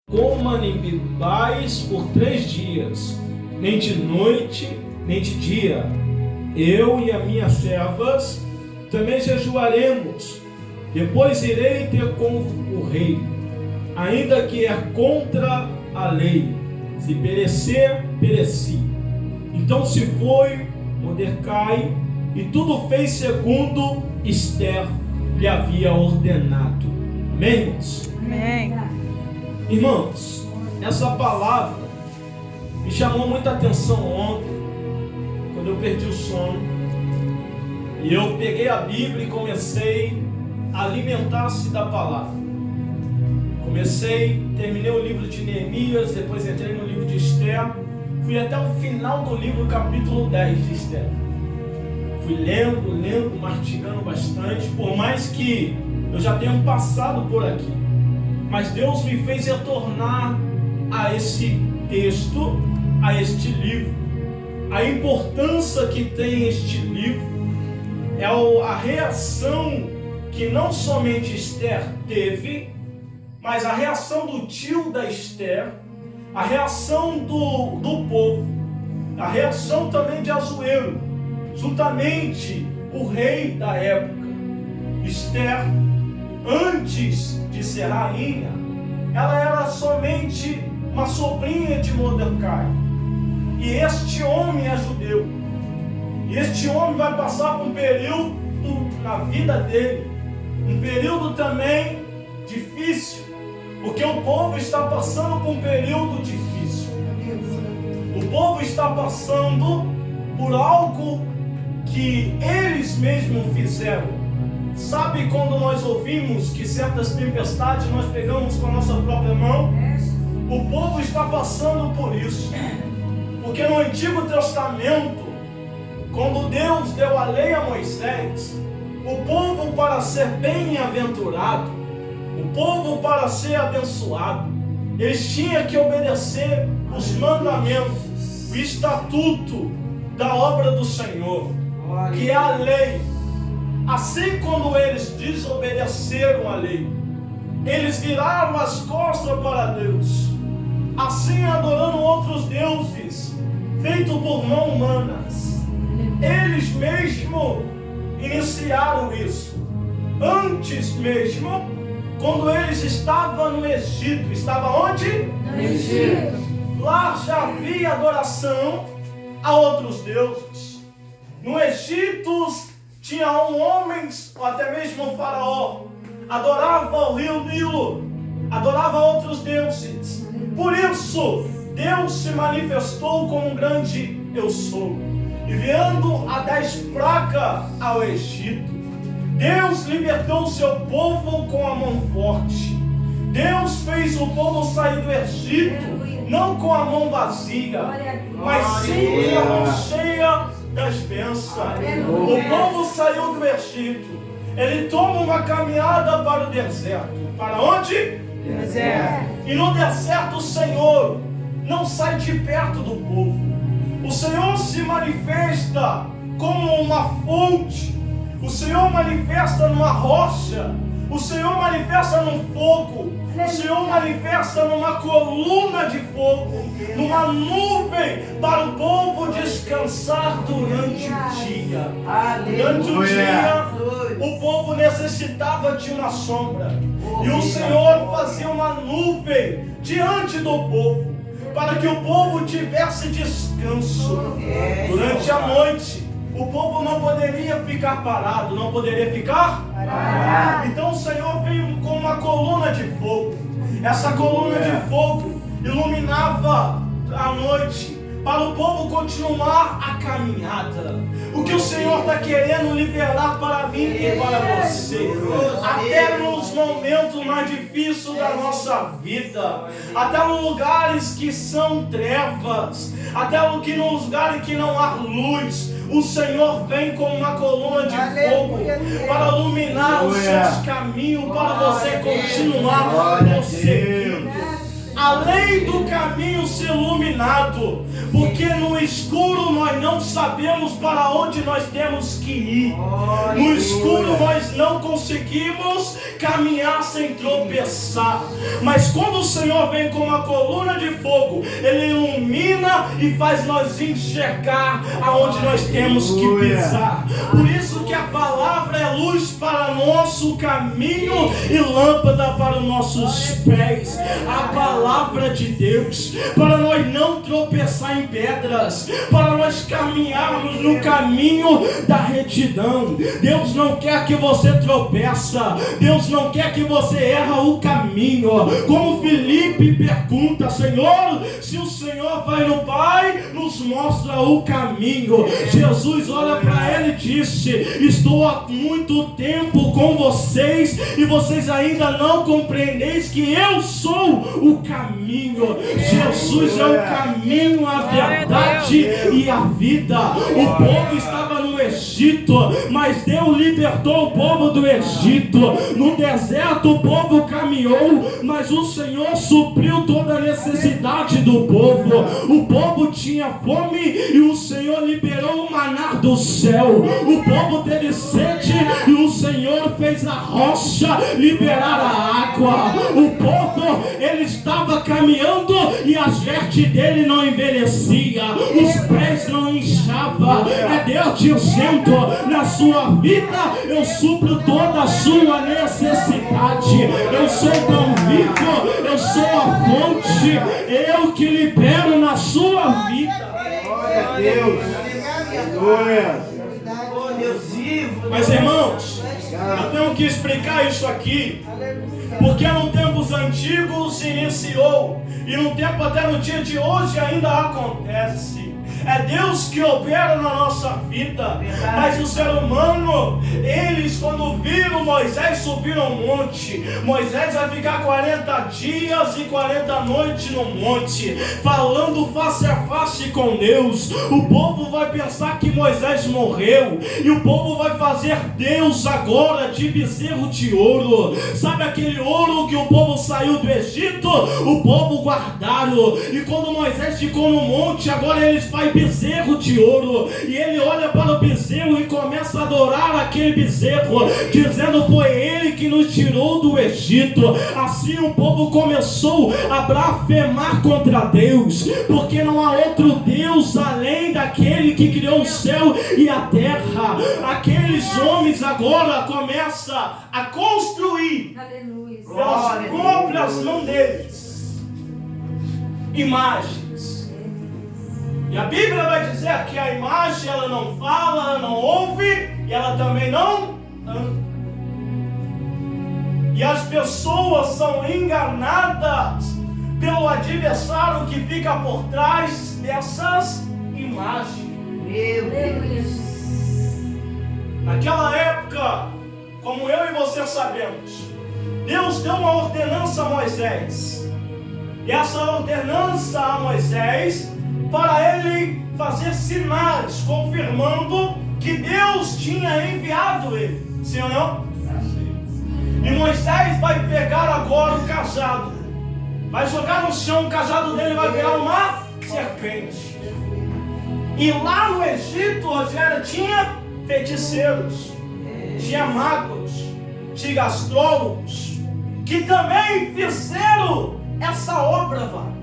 Coma nem bebais por 3 dias, nem de noite, nem de dia. Eu e as minhas servas também jejuaremos. Depois irei ter com o rei, ainda que é contra a lei. Se perecer, pereci. Então se foi Mordecai, e tudo fez segundo Esther lhe havia ordenado. Amém, irmãos? Amém. Irmãos, essa palavra me chamou muita atenção ontem, quando eu perdi o sono, e eu peguei a Bíblia e comecei a alimentar-se da palavra. Terminei o livro de Neemias, depois entrei no livro de Esther, fui até o final do livro, capítulo 10 de Esther. Fui lendo, mastigando bastante, por mais que eu já tenha passado por aqui. Mas Deus me fez retornar a esse texto, a este livro. A importância que tem este livro é a reação que não somente Esther teve, mas a reação do tio da Esther, a reação do povo, a reação também de Assuero, juntamente o rei da época. Esther, antes de ser rainha, ela era somente uma sobrinha de Mordecai. E este homem é judeu. E este homem vai passar por um período na vida dele, um período também difícil, porque o povo está passando por um período difícil. O povo está passando por algo que eles mesmos fizeram. Sabe quando nós ouvimos que certas tempestades nós pegamos com a nossa própria mão? O povo está passando por isso. Porque no Antigo Testamento, quando Deus deu a lei a Moisés, o povo, para ser bem-aventurado, o povo, para ser abençoado, eles tinham que obedecer os mandamentos, o estatuto da obra do Senhor, que é a lei. Assim, quando eles desobedeceram a lei, eles viraram as costas para Deus, assim adorando outros deuses, feitos por mãos humanas. Eles mesmos iniciaram isso. Antes mesmo, quando eles estavam no Egito, estava onde? No Egito. Lá já havia adoração a outros deuses. No Egito tinha homens, ou até mesmo o faraó, adorava o rio Nilo, adorava outros deuses. Por isso, Deus se manifestou como um grande eu sou, enviando a 10 pragas ao Egito. Deus libertou o seu povo com a mão forte. Deus fez o povo sair do Egito, não com a mão vazia, mas sim com a mão cheia das bênçãos. O povo saiu do Egito. Ele toma uma caminhada para o deserto. Para onde? Deserto. E no deserto o Senhor não sai de perto do povo. O Senhor se manifesta como uma fonte. O Senhor manifesta numa rocha. O Senhor manifesta num fogo. O Senhor manifesta numa coluna de fogo, numa nuvem, para o povo descansar durante o dia. Durante o dia, o povo necessitava de uma sombra. E o Senhor fazia uma nuvem diante do povo, para que o povo tivesse descanso. Durante a noite, o povo não poderia ficar parado, não poderia ficar parado. Então o Senhor veio com uma coluna de fogo. Essa coluna de fogo iluminava a noite, para o povo continuar a caminhada. O que o Senhor está querendo liberar para mim e para você, até nos momentos mais difíceis da nossa vida, até nos lugares que são trevas, até nos lugares que não há luz, o Senhor vem com uma coluna de fogo para iluminar os seus caminhos, para você continuar prosseguindo. Além do caminho caminho ser iluminado, porque no escuro nós não sabemos para onde nós temos que ir. No escuro nós não conseguimos caminhar sem tropeçar. Mas quando o Senhor vem com uma coluna de fogo, Ele ilumina e faz nós enxergar aonde nós temos que pisar. Por isso que a palavra é luz para nosso caminho e lâmpada para os nossos pés. A palavra de Deus, para nós não tropeçar em pedras, para nós caminharmos no caminho da retidão. Deus não quer que você tropeça, Deus não quer que você erra o caminho. Como Filipe pergunta: Senhor, se o Senhor vai no Pai, nos mostra o caminho. Jesus olha para ele e disse: estou há muito tempo com vocês e vocês ainda não compreendeis que eu sou o caminho. Jesus é o caminho, a verdade e a vida. O povo estava no Egito, mas Deus libertou o povo do Egito. No deserto o povo caminhou, mas o Senhor supriu toda a necessidade do povo. O povo tinha fome e o Senhor liberou o maná do céu. O povo teve sede e o Senhor fez a rocha liberar a água. O povo, ele estava caminhando e as vestes dele não envelhecia, os pés não inchavam. É Deus dizendo: na sua vida eu supro toda a sua necessidade. Eu sou pão vivo, eu sou a fonte, eu que libero na sua vida. Glória a Deus. Glória. Mas irmãos, eu tenho que explicar isso aqui, porque no tempos antigos se iniciou, e no tempo até no dia de hoje ainda acontece. É Deus que opera na nossa vida. Mas o ser humano, eles quando viram Moisés subir ao monte, Moisés vai ficar 40 dias e 40 noites no monte, falando face a face com Deus. O povo vai pensar que Moisés morreu, e o povo vai fazer Deus agora de bezerro de ouro. Sabe aquele ouro que o povo saiu do Egito? O povo guardaram, e quando Moisés ficou no monte, agora eles fazem bezerro de ouro, e ele olha para o bezerro e começa a adorar aquele bezerro, dizendo: foi ele que nos tirou do Egito. Assim o povo começou a blasfemar contra Deus, porque não há outro Deus além daquele que criou o céu e a terra. Aqueles homens agora começam a construir pelas próprias mãos deles imagens. E a Bíblia vai dizer que a imagem, ela não fala, ela não ouve, e ela também não anda. E as pessoas são enganadas pelo adversário que fica por trás dessas imagens. Meu Deus. Naquela época, como eu e você sabemos, Deus deu uma ordenança a Moisés. E essa ordenança a Moisés, para ele fazer sinais, confirmando que Deus tinha enviado ele. Sim ou não? E Moisés vai pegar agora o cajado, vai jogar no chão, o cajado dele vai virar uma serpente. E lá no Egito, Rogério, tinha feiticeiros, tinha magos, tinha astrólogos, que também fizeram essa obra, vai.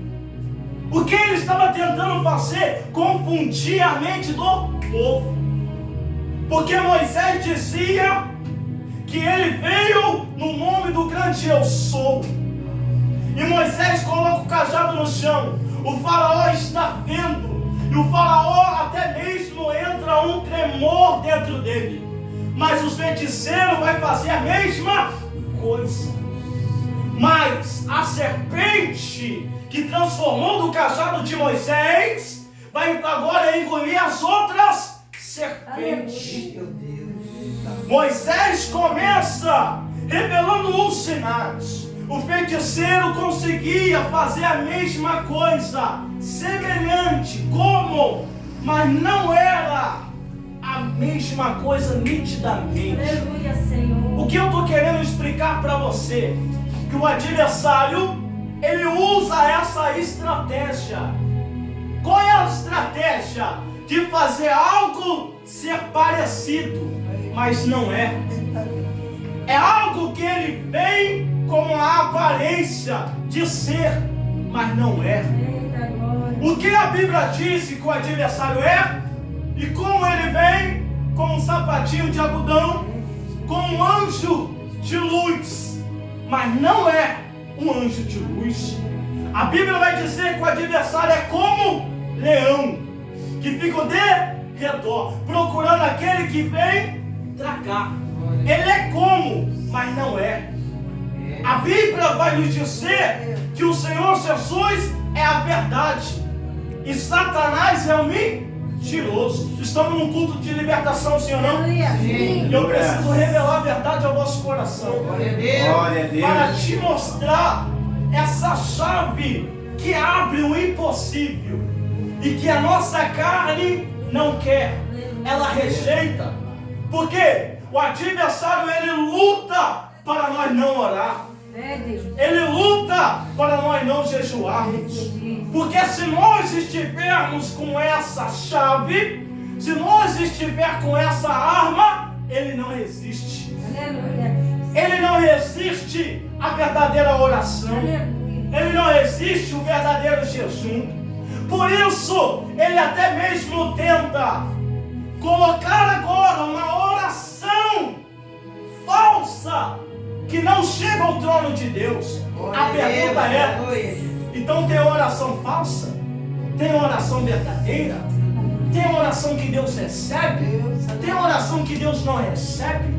O que ele estava tentando fazer? Confundir a mente do povo. Porque Moisés dizia que ele veio no nome do grande eu sou. E Moisés coloca o cajado no chão. O faraó está vendo. E o faraó até mesmo entra um tremor dentro dele. Mas os feiticeiros vão fazer a mesma coisa. Mas a serpente que transformou do cajado de Moisés vai agora engolir as outras serpentes. Moisés começa revelando os sinais. O feiticeiro conseguia fazer a mesma coisa, semelhante, como, mas não era a mesma coisa nitidamente. Aleluia, Senhor. O que eu estou querendo explicar para você? Que o adversário, ele usa essa estratégia. Qual é a estratégia? De fazer algo ser parecido, mas não é. É algo que ele vem com a aparência de ser, mas não é. O que a Bíblia diz que o adversário é? E como ele vem com um sapatinho de algodão, com um anjo de luz, mas não é um anjo de luz. A Bíblia vai dizer que o adversário é como leão, que fica de redor, procurando aquele que vem tragar. Ele é como, mas não é. A Bíblia vai nos dizer que o Senhor Jesus é a verdade e Satanás é o mentiroso. Estamos num culto de libertação, sim ou não? Sim. Eu preciso revelar a verdade ao vosso coração. Glória a Deus. Para te mostrar essa chave que abre o impossível e que a nossa carne não quer, ela rejeita. Porque o adversário, ele luta para nós não orar. Ele luta para nós não jejuarmos. Porque se nós estivermos com essa chave, se nós estivermos com essa arma, ele não resiste. Ele não resiste à verdadeira oração. Ele não resiste o verdadeiro jejum. Por isso, ele até mesmo tenta colocar agora uma oração falsa que não chega ao trono de Deus. A pergunta é: então tem oração falsa? Tem oração verdadeira? Tem oração que Deus recebe? Tem oração que Deus não recebe?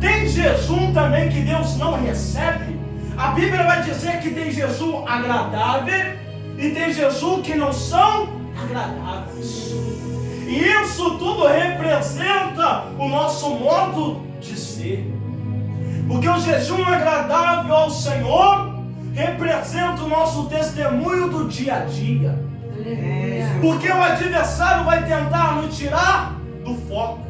Tem jejum também que Deus não recebe? A Bíblia vai dizer que tem jejum agradável e tem jejum que não são agradáveis. E isso tudo representa o nosso modo de ser. Porque o jejum agradável ao Senhor representa o nosso testemunho do dia a dia. Porque o adversário vai tentar nos tirar do foco.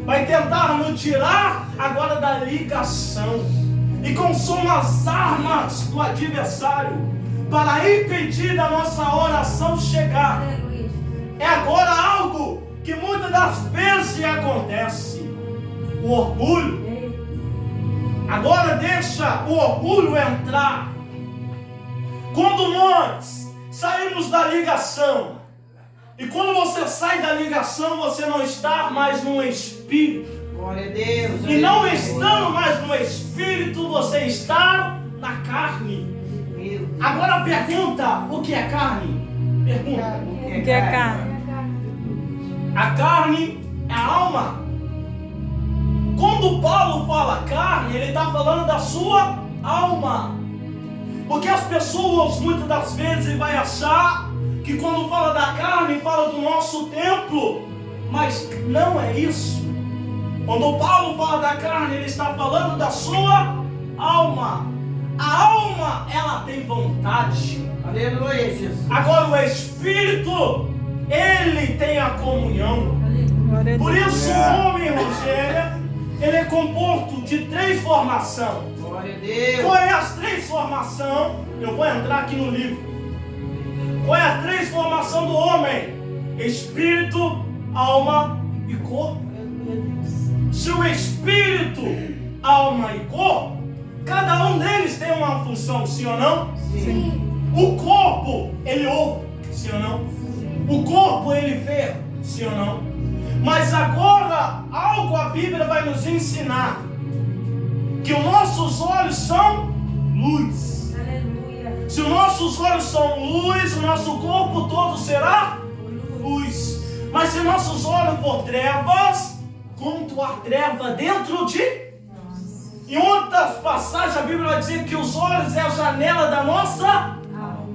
Vai tentar nos tirar agora da ligação. E como são as armas do adversário para impedir da nossa oração chegar. É agora algo que muitas das vezes acontece. O orgulho. Agora deixa o orgulho entrar. Quando nós saímos da ligação, e quando você sai da ligação, você não está mais no Espírito. Glória a Deus. E não estando mais no Espírito, você está na carne. Agora pergunta, o que é carne? Pergunta. O que é carne? A carne é a alma. Quando Paulo fala carne, ele está falando da sua alma. Porque as pessoas muitas das vezes vão achar que quando fala da carne, fala do nosso templo. Mas não é isso. Quando Paulo fala da carne, ele está falando da sua alma. A alma, ela tem vontade. Aleluia, Jesus. Agora o Espírito, ele tem a comunhão. Por isso o homem, Rogéria, ele é composto de 3 formações. Glória a Deus. Qual é as 3 formações? Eu vou entrar aqui no livro. Qual é a 3 formações do homem? Espírito, alma e corpo. Se o espírito, alma e corpo, cada um deles tem uma função, sim ou não? Sim. O corpo, ele ouve, sim ou não? O corpo, ele vê, sim ou não? Mas agora, algo a Bíblia vai nos ensinar. Que os nossos olhos são luz. Aleluia. Se os nossos olhos são luz, o nosso corpo todo será luz. Mas se nossos olhos for trevas, quanto há treva dentro de nós. Em outras passagens a Bíblia vai dizer que os olhos é a janela da nossa alma.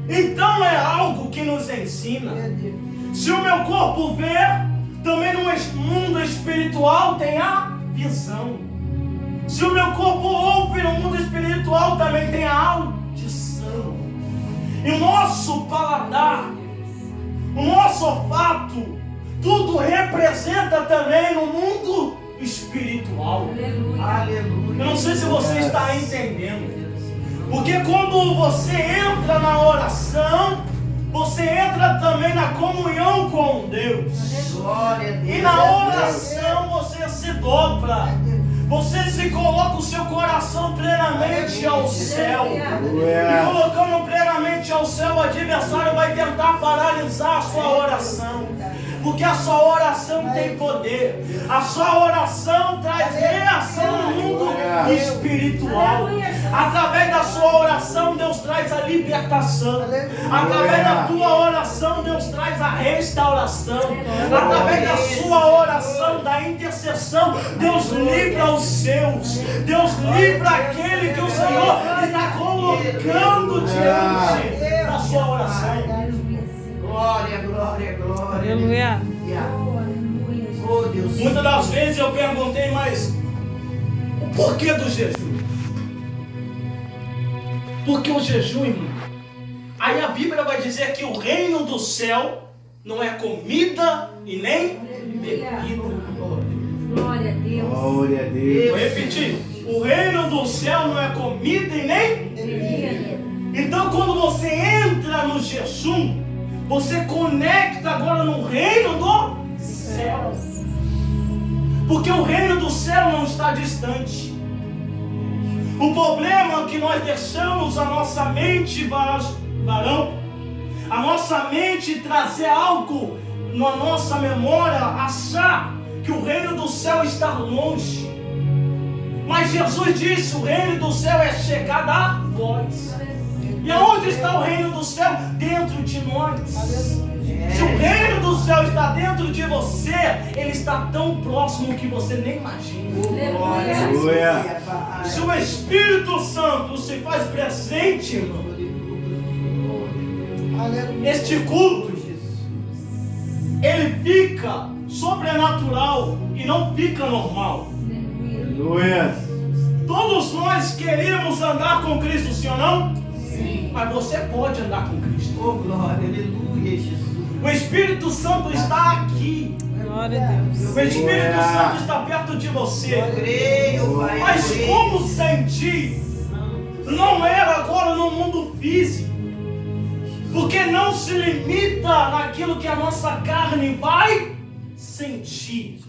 Então é algo que nos ensina. Se o meu corpo vê, também no mundo espiritual tem a visão. Se o meu corpo ouve, no mundo espiritual também tem a audição. E o nosso paladar, o nosso olfato, tudo representa também no mundo espiritual. Aleluia. Aleluia. Eu não sei se você está entendendo. Porque quando você entra na oração, você entra também na comunhão com Deus. Glória a Deus. E na oração você se dobra. Você se coloca o seu coração plenamente ao céu. E colocando plenamente ao céu, o adversário vai tentar paralisar a sua oração. Porque a sua oração tem poder. A sua oração traz reação no mundo espiritual. Através da sua oração, Deus traz a libertação. Através da tua oração, Deus traz a restauração. Através da sua oração, da intercessão, Deus livra os seus. Deus livra aquele que o Senhor está colocando diante da sua oração. Glória, glória, glória. Aleluia. Oh, Deus. Muitas das vezes eu perguntei, mas o porquê do jejum? Por que o jejum, irmão? Aí a Bíblia vai dizer que o reino do céu não é comida e nem bebida. Glória a Deus. Glória a Deus. Vou repetir. O reino do céu não é comida e nem... Então quando você entra no jejum, você conecta agora no reino do céu. Porque o reino do céu não está distante. O problema é que nós deixamos a nossa mente, varão, a nossa mente trazer algo na nossa memória, achar que o reino do céu está longe. Mas Jesus disse: o reino do céu é chegado a vós. E aonde está o reino do céu? Dentro de nós. Se o reino do céu está dentro de você, ele está tão próximo que você nem imagina. Aleluia. Se o Espírito Santo se faz presente, irmão, este culto, ele fica sobrenatural e não fica normal. Aleluia. Todos nós queríamos andar com Cristo, sim ou não? Sim. Mas você pode andar com Cristo. Oh, glória, aleluia, Jesus. O Espírito Santo está aqui. Glória a Deus. O Espírito Santo está perto de você. Eu creio, Pai. Mas como sentir? Não era agora no mundo físico. Porque não se limita naquilo que a nossa carne vai sentir.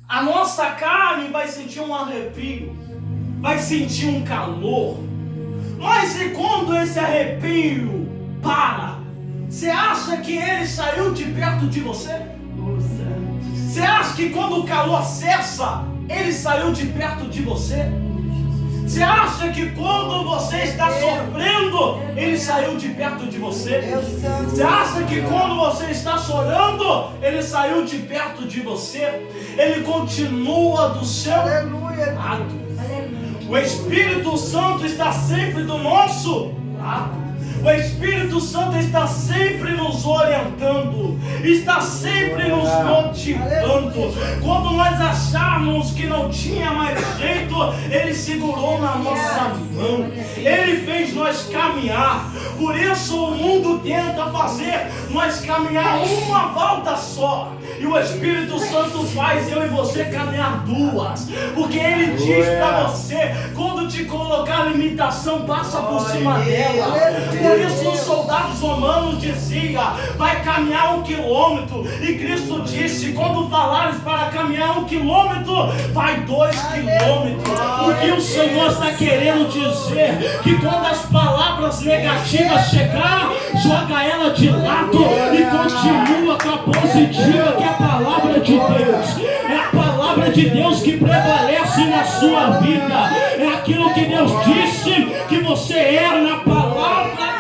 A nossa carne vai sentir um arrepio, vai sentir um calor. Mas e quando esse arrepio para? Você acha que ele saiu de perto de você? Você acha que quando o calor cessa, ele saiu de perto de você? Você acha que quando você está sofrendo, ele saiu de perto de você? Você acha que quando você está chorando, ele saiu de perto de você? Ele continua do seu lado. O Espírito Santo está sempre do nosso lado. O Espírito Santo está sempre nos orientando, está sempre nos motivando. Quando nós acharmos que não tinha mais jeito, ele segurou na nossa mão, ele fez nós caminhar. Por isso o mundo tenta fazer nós caminhar uma volta só, e o Espírito Santo faz eu e você caminhar duas, porque ele diz para você: quando te colocar limitação, passa por cima dela. Por isso os soldados romanos diziam: vai caminhar 1 quilômetro, e Cristo disse: quando falares para caminhar 1 quilômetro, vai 2 quilômetros. O que o Senhor está querendo dizer? Que quando as palavras negativas chegar, joga ela de lado e continua com a positiva, que é a palavra de Deus. É a palavra de Deus que prevalece na sua vida. É aquilo que Deus disse que você era na palavra.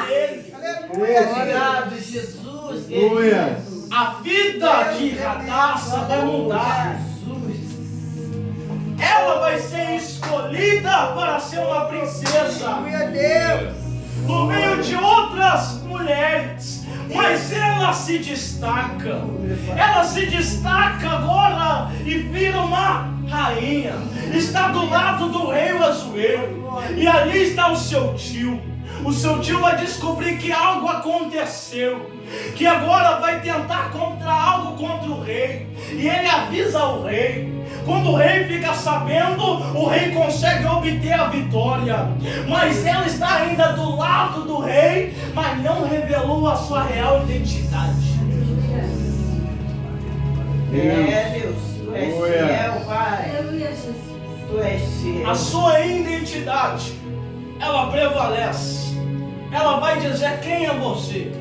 Obrigado, Jesus. A vida de Radassa vai mudar. Ela vai ser escolhida para ser uma princesa no meio de outras mulheres. Mas ela se destaca. Ela se destaca agora e vira uma rainha. Está do lado do rei Assuero. E ali está o seu tio. o seu tio vai descobrir que algo aconteceu, que agora vai tentar algo contra o rei, e ele avisa o rei. Quando o rei fica sabendo, o rei consegue obter a vitória, mas ela está ainda do lado do rei, mas não revelou a sua real identidade. Deus, tu és fiel, Pai. Aleluia, Jesus. Tu és fiel. A sua identidade, ela prevalece. Ela vai dizer quem é você.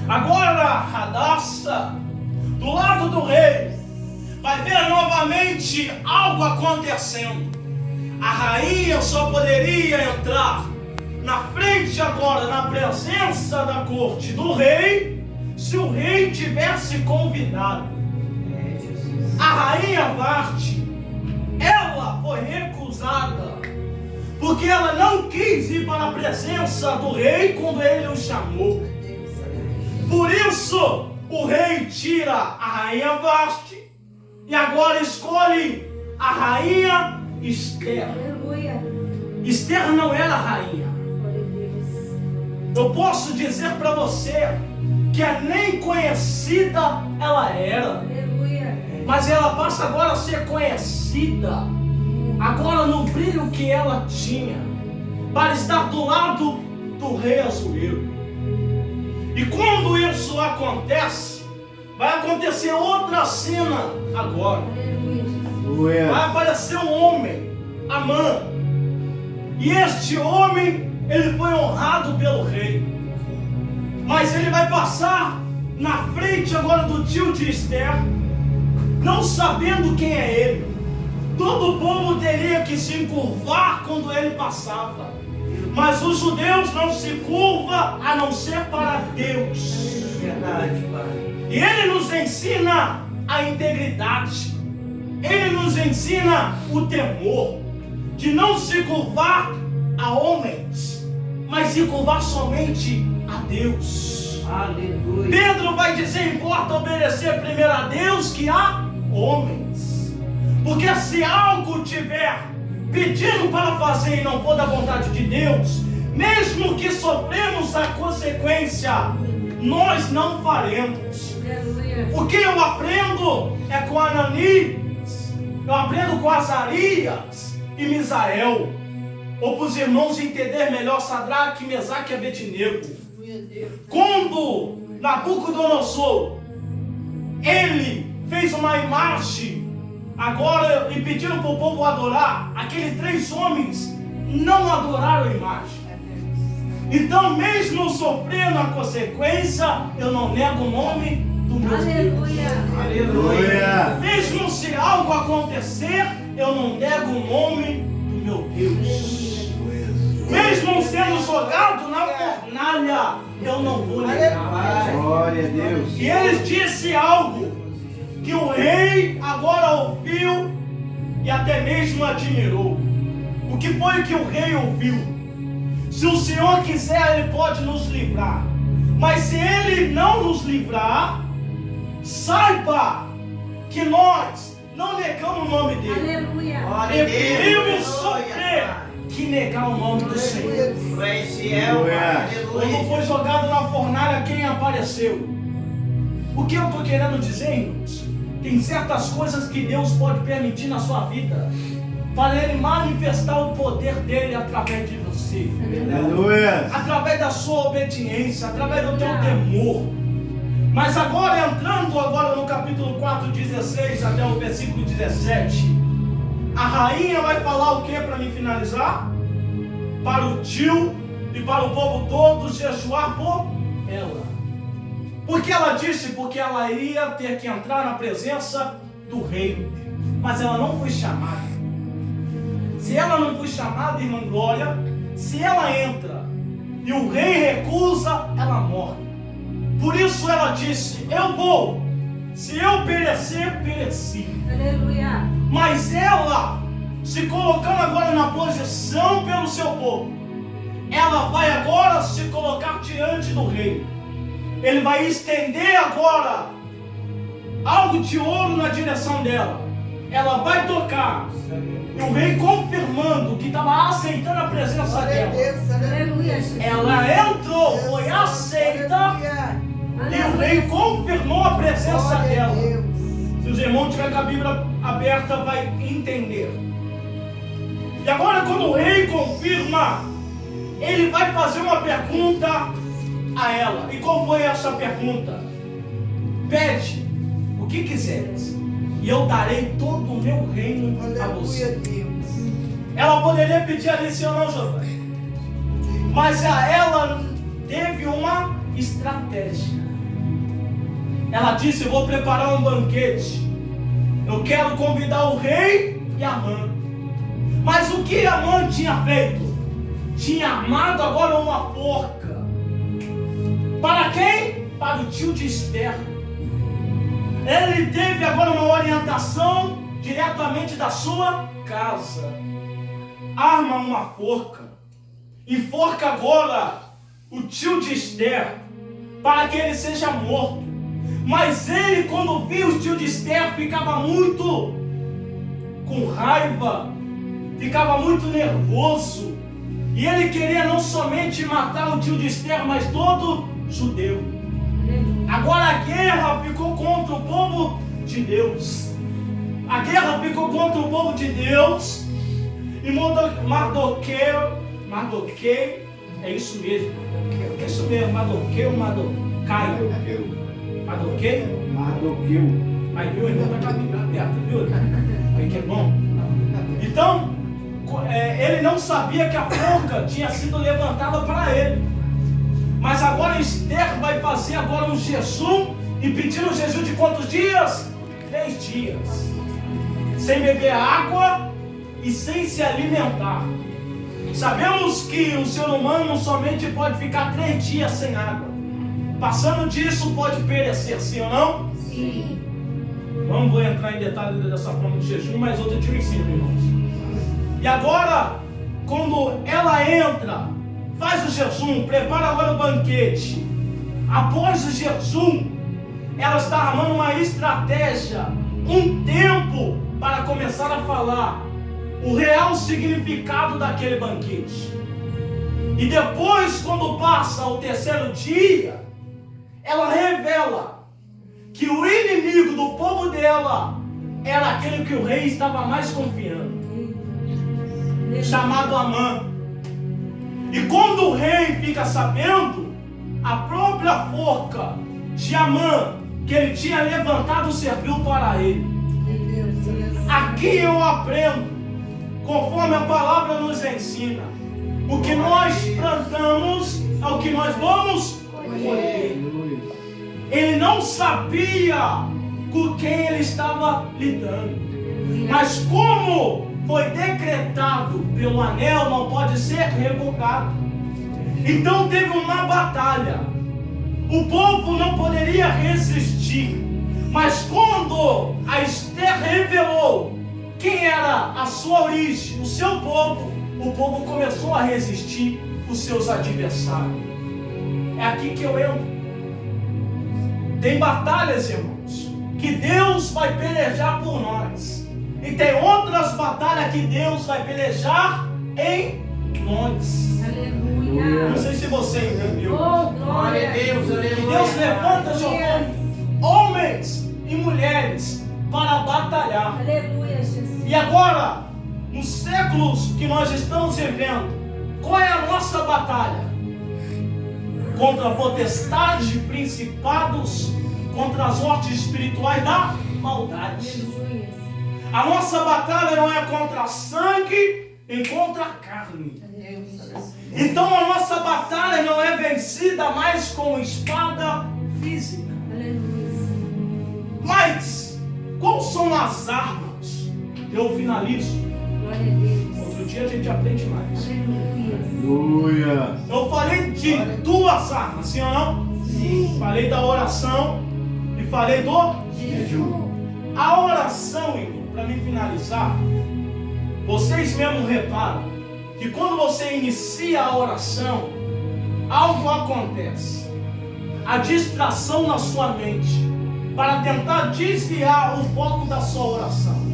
Agora, Radassa, do lado do rei, vai ver novamente algo acontecendo. A rainha só poderia entrar na frente agora, na presença da corte do rei, se o rei tivesse convidado. A rainha Vasti, ela foi recusada, porque ela não quis ir para a presença do rei quando ele o chamou. Por isso, o rei tira a rainha Vasti e agora escolhe a rainha Esther. Aleluia. Esther não era rainha. Eu posso dizer para você que nem conhecida ela era, Aleluia. mas ela passa agora a ser conhecida, agora no brilho que ela tinha, para estar do lado do rei Assuero. E quando isso acontece, vai acontecer outra cena agora. Aleluia. Vai aparecer um homem, Amã. E este homem, ele foi honrado pelo rei. Mas ele vai passar na frente agora do tio de Esther, não sabendo quem é ele. Todo o povo teria que se encurvar quando ele passava. Mas os judeus não se curvam a não ser para Deus. Verdade, Pai. E ele nos ensina a integridade. Ele nos ensina o temor de não se curvar a homens, mas se curvar somente a Deus. Aleluia. Pedro vai dizer: importa obedecer primeiro a Deus que a homens. Porque se algo tiver pedindo para fazer e não for da vontade de Deus, mesmo que sofremos a consequência, nós não faremos. Aleluia. O que eu aprendo é com Ananias, eu aprendo com Azarias e Misael, ou para os irmãos entender melhor Sadraque, Mesaque e Abednego. Quando Nabucodonosor, ele fez uma imagem agora e pediram para o povo adorar, aqueles 3 homens não adoraram a imagem. Então, mesmo sofrendo a consequência, eu não nego o nome do meu Deus. Aleluia. Aleluia. Mesmo se algo acontecer, eu não nego o nome do meu Deus. Mesmo sendo jogado na fornalha, eu não vou negar. Glória a Deus. E ele disse algo que o rei agora ouviu e até mesmo admirou. O que foi que o rei ouviu? Se o Senhor quiser, Ele pode nos livrar. Mas se Ele não nos livrar, saiba que nós não negamos o nome dEle. Aleluia. Preferimos sofrer que negar o nome do Senhor. Tu és fiel, Pai. Quando Aleluia. foi jogado na fornalha, quem apareceu? O que eu estou querendo dizer, irmãos? Tem certas coisas que Deus pode permitir na sua vida, para Ele manifestar o poder dEle através de você. Aleluia. Através da sua obediência, através do teu temor. Mas agora, entrando agora no capítulo 4, 16 até o versículo 17, a rainha vai falar o que para me finalizar? Para o tio e para o povo todo jejuar por ela. Porque ela disse? Porque ela iria ter que entrar na presença do rei. Mas ela não foi chamada. Se ela não foi chamada, irmã Glória, se ela entra e o rei recusa, ela morre. Por isso ela disse: eu vou. Se eu perecer, pereci. Aleluia. Mas ela, se colocando agora na posição pelo seu povo, ela vai agora se colocar diante do rei. Ele vai estender agora algo de ouro na direção dela. Ela vai tocar E o rei confirmando que estava aceitando a presença dela. Aleluia, Jesus. Ela entrou, foi aceita. E o rei confirmou a presença dela. Se os irmãos tiverem com a Bíblia aberta, vai entender. E agora, quando o rei confirma, ele vai fazer uma pergunta a ela. E qual foi essa pergunta? Pede o que quiseres, e eu darei todo o meu reino a você. Ela poderia pedir ali sim ou não, Giovanni? Mas ela teve uma estratégia. Ela disse: eu vou preparar um banquete. Eu quero convidar o rei e Amã. Mas o que Amã tinha feito? Tinha armado agora uma forca. Para quem? Para o tio de Esther. Ele teve agora uma orientação diretamente da sua casa. Arma uma forca. Enforca agora o tio de Esther para que ele seja morto. Mas ele, quando viu o tio de Esther, ficava muito com raiva, ficava muito nervoso. E ele queria não somente matar o tio de Esther, mas todo judeu. Agora a guerra ficou contra o povo de Deus. A guerra ficou contra o povo de Deus. E Mardoqueu, é isso mesmo. É isso mesmo, Mardoqueu. Aí viu, irmão, tá com a Bíblia aberta, viu? Aí que é bom. Então, ele não sabia que a forca tinha sido levantada para ele. Mas agora Esther vai fazer agora um jejum. E pedir um jejum de quantos dias? 3 dias. Sem beber água e sem se alimentar. Sabemos que o ser humano somente pode ficar 3 dias sem água. Passando disso pode perecer, sim ou não? Sim. Não vou entrar em detalhes dessa forma de jejum, mas outro dia eu ensino, irmãos. E agora, quando ela entra, faz o jejum, prepara agora o banquete. Após o jejum, ela está armando uma estratégia, um tempo para começar a falar o real significado daquele banquete. E depois, quando passa o 3º dia, ela revela que o inimigo do povo dela era aquele que o rei estava mais confiando, chamado Amã. E quando o rei fica sabendo, a própria forca de Amã que ele tinha levantado serviu para ele. Aqui eu aprendo, conforme a palavra nos ensina, o que nós plantamos é o que nós vamos colher. Ele não sabia com quem ele estava lidando, mas como foi decretado pelo anel, não pode ser revogado. Então teve uma batalha. O povo não poderia resistir, mas quando a Esther revelou quem era a sua origem, o seu povo, o povo começou a resistir os seus adversários. É aqui que eu entro. Tem batalhas, irmãos, que Deus vai pelejar por nós. E tem outras batalhas que Deus vai pelejar em nós. Aleluia. Não sei se você entendeu. Oh, glória a Deus. Deus levanta, Giovanni, homens e mulheres para batalhar. Aleluia, Jesus. E agora, nos séculos que nós estamos vivendo, qual é a nossa batalha? Contra potestades e principados, contra as hortes espirituais da maldade. Aleluia. A nossa batalha não é contra sangue, nem contra carne. Então a nossa batalha não é vencida mais com espada física. Aleluia. Mas, quais são as armas? Eu finalizo. Glória a Deus. Outro dia a gente aprende mais. Aleluia. Eu falei de 2 armas, sim ou não? Sim. Falei da oração e falei do Jejum. A oração, irmão, para me finalizar, vocês mesmo reparam que quando você inicia a oração, algo acontece. A distração na sua mente para tentar desviar o foco da sua oração.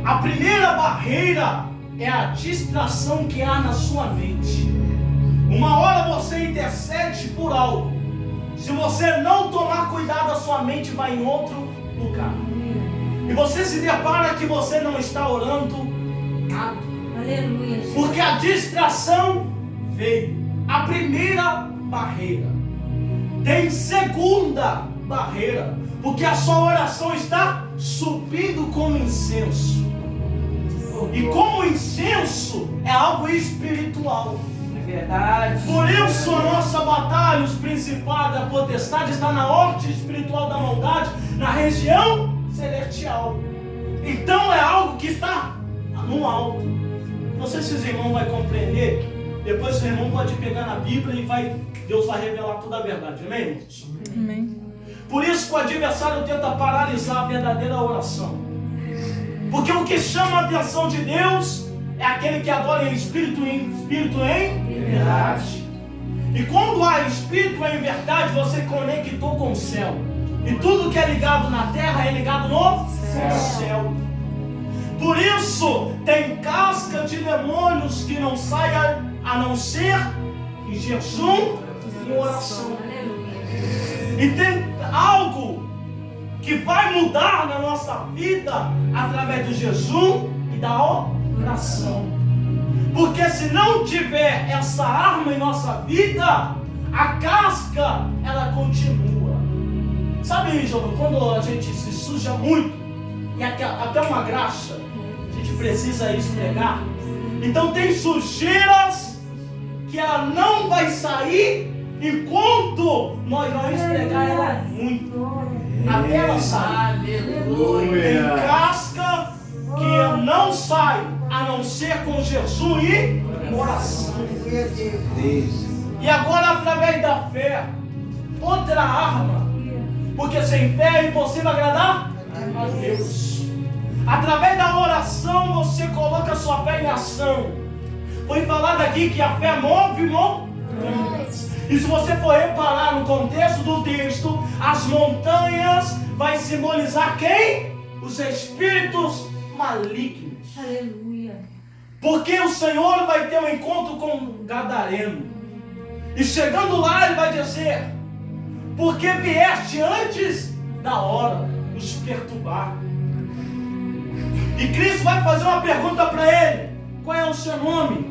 A primeira barreira é a distração que há na sua mente. Uma hora você intercede por algo. Se você não tomar cuidado, a sua mente vai em outro lugar. E você se depara que você não está orando nada. Aleluia. Porque a distração veio. A primeira barreira. Tem segunda barreira. Porque a sua oração está subindo como incenso. E como incenso é algo espiritual. É verdade. Por isso a nossa batalha, os principados, a potestade está na ordem espiritual da maldade, na região celestial. Então é algo que está no alto. Não sei se os irmãos vão compreender. Depois o irmão pode pegar na Bíblia e Deus vai revelar toda a verdade. Amém, irmãos? Amém. Por isso que o adversário tenta paralisar a verdadeira oração. Porque o que chama a atenção de Deus é aquele que adora em espírito e em verdade. E quando há espírito em verdade, você conectou com o céu. E tudo que é ligado na terra é ligado no céu. Por isso, tem casca de demônios que não saia a não ser em jejum e oração. E tem algo que vai mudar na nossa vida através do jejum e da oração. Porque se não tiver essa arma em nossa vida, a casca, ela continua. Sabe, João, quando a gente se suja muito, e até uma graxa, a gente precisa esfregar. Então tem sujeiras que ela não vai sair enquanto nós não esfregar ela muito. Até ela sair. Tem casca que não sai a não ser com jejum e oração. E agora através da fé, outra arma, porque sem fé é impossível agradar a Deus. Através da oração você coloca a sua fé em ação. Foi falado aqui que a fé move montanhas. E se você for reparar no contexto do texto, as montanhas vai simbolizar quem? Os espíritos malignos. Aleluia. Porque o Senhor vai ter um encontro com um gadareno. E chegando lá ele vai dizer: porque vieste antes da hora nos perturbar. E Cristo vai fazer uma pergunta para ele: qual é o seu nome?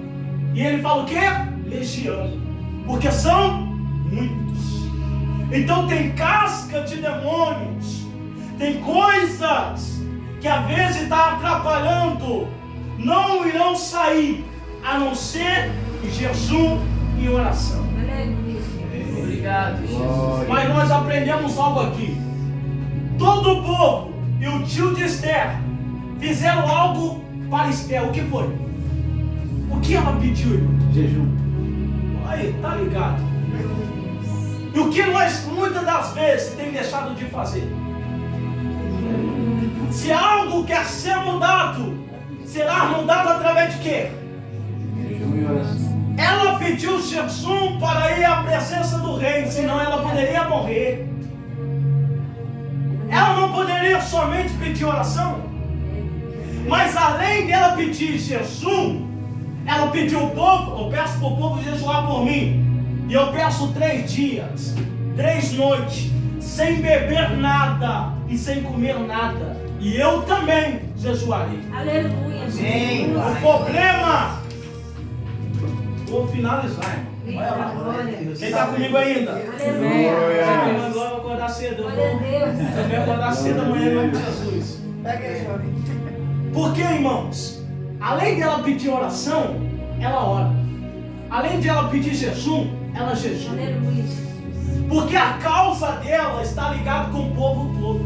E ele fala o quê? Legião. Porque são muitos. Então tem casca de demônios. Tem coisas que às vezes está atrapalhando. Não irão sair a não ser em jejum e oração. Obrigado, Jesus. Mas nós aprendemos algo aqui. Todo o povo e o tio de Esther fizeram algo para Esther. O que foi? O que ela pediu, irmão? Jejum. Aí, tá ligado? E o que nós muitas das vezes tem deixado de fazer? Se algo quer ser mudado, será mudado através de quê? Jejum e oração. Ela pediu jejum para ir à presença do rei, senão ela poderia morrer. Ela não poderia somente pedir oração, mas além dela pedir jejum, ela pediu ao povo: eu peço para o povo jejuar por mim. E eu peço 3 dias, 3 noites, sem beber nada e sem comer nada. E eu também jejuarei. Aleluia. Amém. O problema, vou finalizar, irmão. Olha lá. Quem está comigo ainda? Aleluia. Você me mandou eu acordar cedo. Eu vou acordar cedo amanhã em nome de Jesus. Por que, irmãos? Além de ela pedir oração, ela ora. Além de ela pedir jejum, ela jejua. Aleluia. Porque a causa dela está ligada com o povo todo.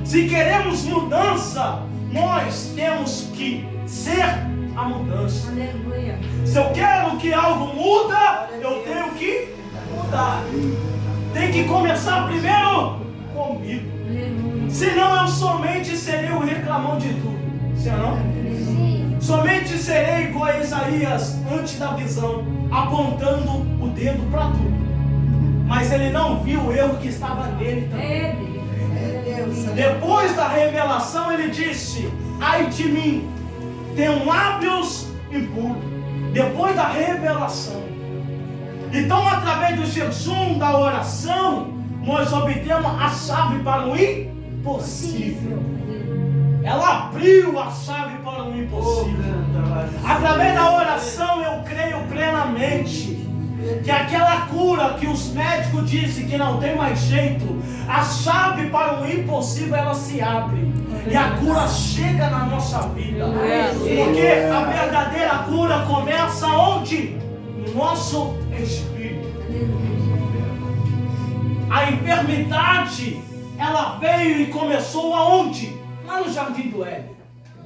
Se queremos mudança, nós temos que ser a mudança. Aleluia. Se eu quero que algo muda, eu tenho que mudar. Tem que começar primeiro comigo. Aleluia. Senão eu somente serei o reclamão de tudo. Sim ou não? Sim. Somente serei igual a Isaías antes da visão, apontando o dedo para tudo. Mas ele não viu o erro que estava nele também. É Deus. Depois da revelação ele disse: ai de mim, tenho lábios impuros. Depois da revelação. Então, através do jejum, da oração, nós obtemos a chave para o impossível. Ela abriu a chave para o impossível. Através da oração, eu creio plenamente que aquela cura que os médicos disseram que não tem mais jeito, a chave para o impossível, ela se abre. E a cura chega na nossa vida. Porque a verdadeira cura começa onde? No nosso espírito. A enfermidade, ela veio e começou aonde? Lá no Jardim do Éden.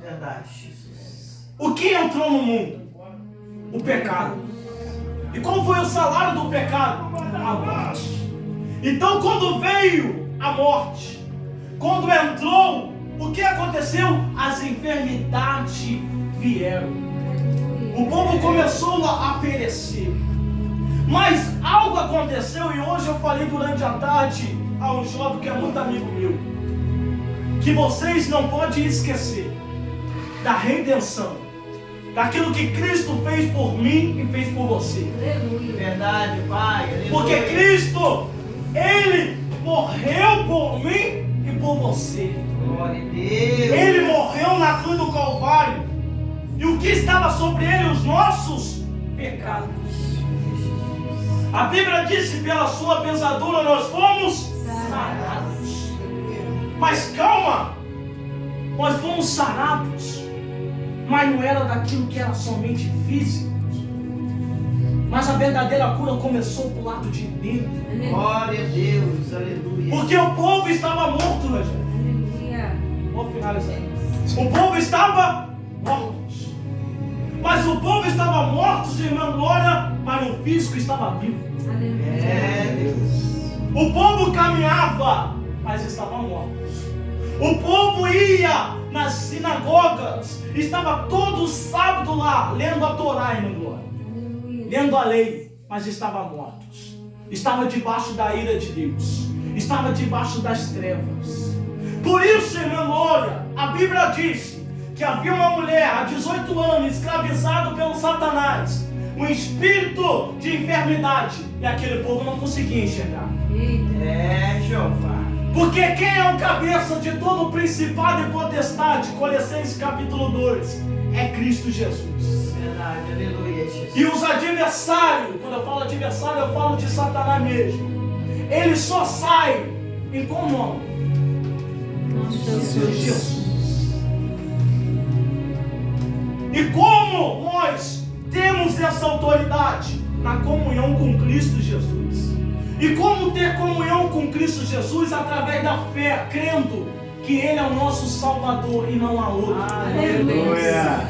Verdade, Jesus. O que entrou no mundo? O pecado. E qual foi o salário do pecado? A morte. Então, quando veio a morte, quando entrou, o que aconteceu? As enfermidades vieram. O povo começou a perecer. Mas algo aconteceu, e hoje eu falei durante a tarde a um jovem que é muito amigo meu, que vocês não podem esquecer da redenção, daquilo que Cristo fez por mim e fez por você. Verdade, Pai. Aleluia. Porque Cristo, Ele morreu por mim e por você. Glória a Deus. Ele morreu na cruz do Calvário. E o que estava sobre Ele? Os nossos pecados. A Bíblia diz que pela sua pesadura nós fomos sarados. Mas calma, nós fomos sarados, mas não era daquilo que era somente físico. Mas a verdadeira cura começou do lado de dentro. Glória a Deus, aleluia. Porque o povo estava morto, Rogério. Vou finalizar. O povo estava morto. Mas o povo estava morto, irmã Glória, mas o físico estava vivo. É, Deus. O povo caminhava, mas estava morto. O povo ia nas sinagogas, estava todo sábado lá, lendo a Torá, irmã Glória, lendo a lei, mas estava mortos. Estava debaixo da ira de Deus, estava debaixo das trevas. Por isso, irmã Glória, a Bíblia diz que havia uma mulher há 18 anos escravizada pelo Satanás, um espírito de enfermidade, e aquele povo não conseguia enxergar. É, Jeová. Porque quem é o cabeça de todo o principado e potestade, Colossenses capítulo 2, é Cristo Jesus. Verdade, aleluia, Jesus. E os adversários, quando eu falo adversário, eu falo de Satanás mesmo. Ele só sai em qual nome? Jesus. E como nós temos essa autoridade? Na comunhão com Cristo Jesus. E como ter comunhão com Cristo Jesus? Através da fé, crendo que Ele é o nosso Salvador e não há outro. Aleluia.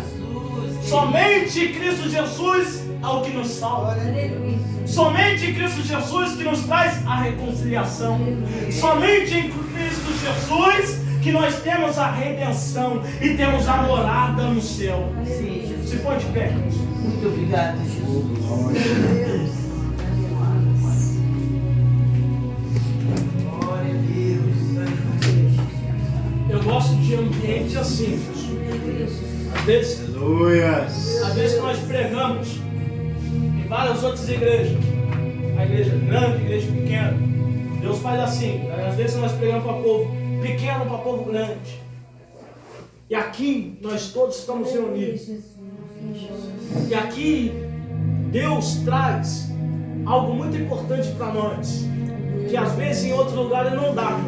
Somente Cristo Jesus é o que nos salva. Somente Cristo Jesus que nos traz a reconciliação. Somente em Cristo Jesus que nós temos a redenção e temos a morada no céu. Sim, Jesus. Se põe de pé. Muito obrigado, Jesus. Glória a Deus. Eu gosto de ambiente assim. Às vezes que nós pregamos em várias outras igrejas, a igreja grande, a igreja pequena, Deus faz assim. Às vezes nós pregamos para povo pequeno, para povo grande. E aqui nós todos estamos reunidos. E aqui Deus traz algo muito importante para nós, que às vezes em outros lugares não dá.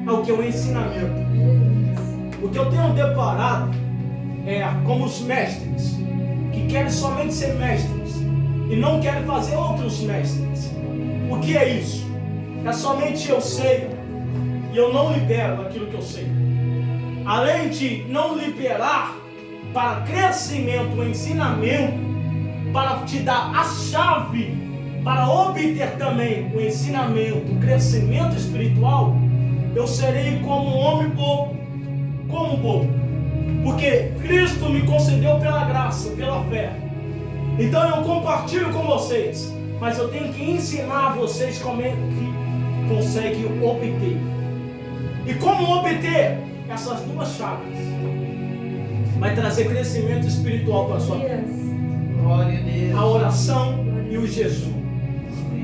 É o que é o ensinamento. O que eu tenho deparado é como os mestres, que querem somente ser mestres e não querem fazer outros mestres. O que é isso? É somente eu sei e eu não libero aquilo que eu sei. Além de não liberar para crescimento, ensinamento, para te dar a chave para obter também o ensinamento, o crescimento espiritual, eu serei como um homem bobo. Como bobo? Porque Cristo me concedeu pela graça, pela fé. Então eu compartilho com vocês, mas eu tenho que ensinar vocês como é que conseguem obter. E como obter essas duas chaves? vai trazer crescimento espiritual para a sua vida. Glória a Deus. A oração e o jejum.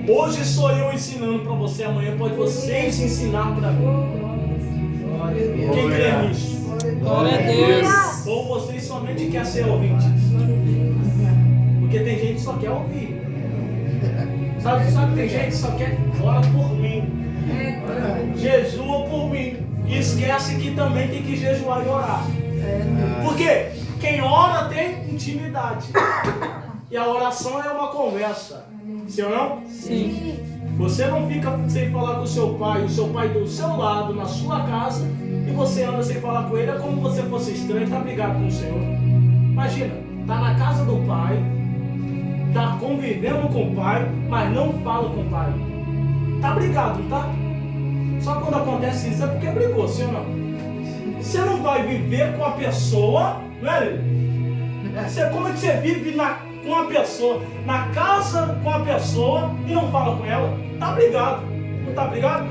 Hoje sou eu ensinando para você, amanhã pode vocês ensinar para mim. Glória a Deus. Quem crê nisso? Glória a Deus. Ou vocês somente querem ser ouvintes? Porque tem gente que só quer ouvir. Sabe tem gente que só quer ora por mim. Jejua por mim. E esquece que também tem que jejuar e orar. Porque quem ora tem intimidade. E a oração é uma conversa. Sim ou não? Sim. Você não fica sem falar com o seu pai do seu lado, na sua casa, e você anda sem falar com ele, é como se você fosse estranho e está brigado com o Senhor. Imagina, está na casa do pai, está convivendo com o pai, mas não fala com o pai. Está brigado, não tá? Só quando acontece isso é porque brigou, sim ou não? Você não vai viver com a pessoa, não é, Lili? Como é que você vive com a pessoa, na casa com a pessoa e não fala com ela? Tá brigado, não tá brigado?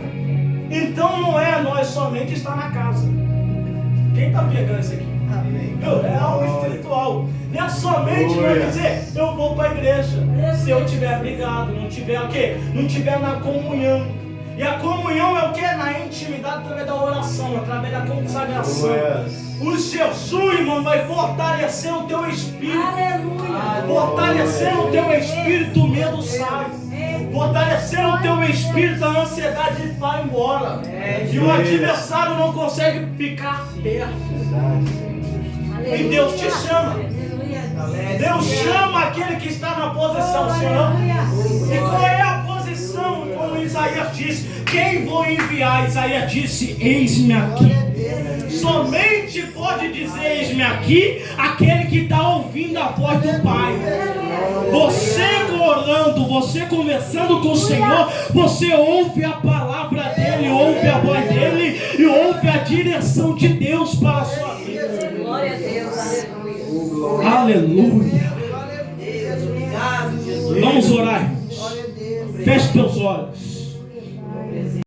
Então não é nós somente estar na casa. Quem tá pegando isso aqui? É algo espiritual. Não é somente não dizer, eu vou para a igreja. Se eu tiver brigado, não tiver o quê? Não tiver na comunhão. E a comunhão é o que? Na intimidade, através da oração, através da consagração. O jejum, irmão, vai fortalecer o teu espírito. Aleluia. Fortalecer o teu espírito, o medo sai. Fortalecer o teu espírito, a ansiedade vai embora. E o adversário não consegue ficar perto. E Deus te chama. Deus chama aquele que está na posição, Senhor. E qual é a posição? Como Isaías disse, quem vou enviar? Isaías disse, eis-me aqui. Somente pode dizer, eis-me aqui, aquele que está ouvindo a voz do Pai. Você orando, você conversando com o Senhor, você ouve a palavra dele, ouve a voz dele e ouve a direção de Deus para a sua vida. Glória a Deus, aleluia. Aleluia. Vamos orar, irmãos. Feche teus olhos.